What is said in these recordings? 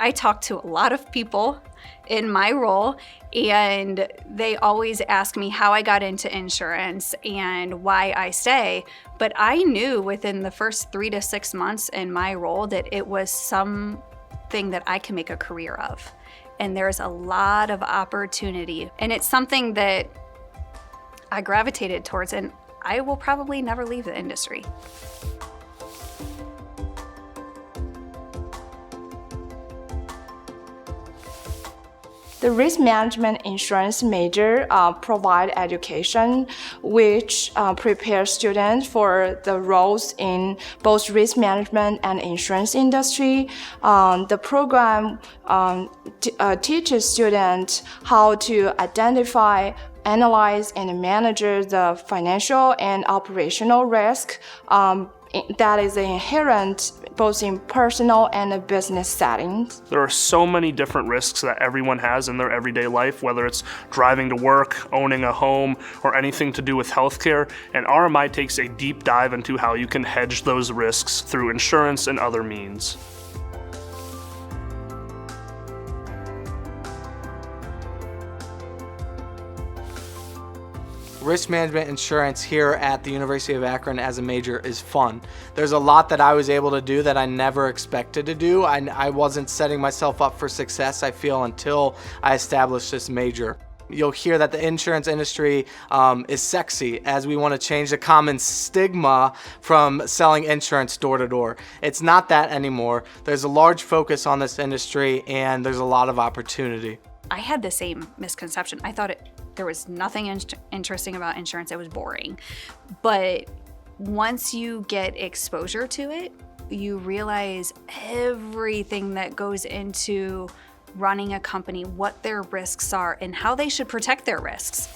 I talk to a lot of people in my role, and they always ask me how I got into insurance and why I stay. But I knew within the first 3 to 6 months in my role that it was something that I can make a career of. And there's a lot of opportunity. And it's something that I gravitated towards, and I will probably never leave the industry. The risk management insurance major provide education which prepares students for the roles in both risk management and insurance industry. The program teaches students how to identify, analyze, and manage the financial and operational risk that is inherent both in personal and business settings. There are so many different risks that everyone has in their everyday life, whether it's driving to work, owning a home, or anything to do with healthcare, and RMI takes a deep dive into how you can hedge those risks through insurance and other means. Risk management insurance here at the University of Akron as a major is fun. There's a lot that I was able to do that I never expected to do. I wasn't setting myself up for success, I feel, until I established this major. You'll hear that the insurance industry is sexy, as we want to change the common stigma from selling insurance door to door. It's not that anymore. There's a large focus on this industry, and there's a lot of opportunity. I had the same misconception. I thought there was nothing interesting about insurance. It was boring. But once you get exposure to it, you realize everything that goes into running a company, what their risks are, and how they should protect their risks.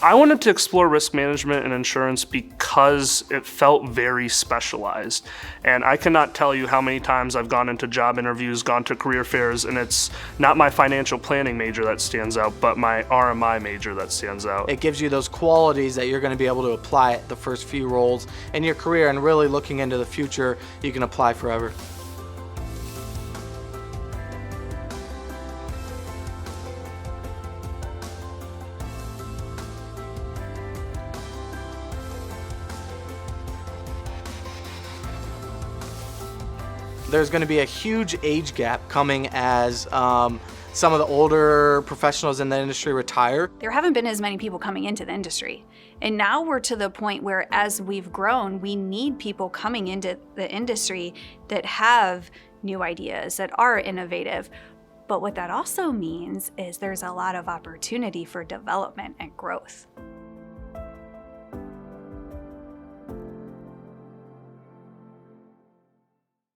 I wanted to explore risk management and insurance because it felt very specialized. And I cannot tell you how many times I've gone into job interviews, gone to career fairs, and it's not my financial planning major that stands out, but my RMI major that stands out. It gives you those qualities that you're going to be able to apply at the first few roles in your career, and really looking into the future, you can apply forever. There's going to be a huge age gap coming as some of the older professionals in the industry retire. There haven't been as many people coming into the industry. And now we're to the point where, as we've grown, we need people coming into the industry that have new ideas, that are innovative. But what that also means is there's a lot of opportunity for development and growth.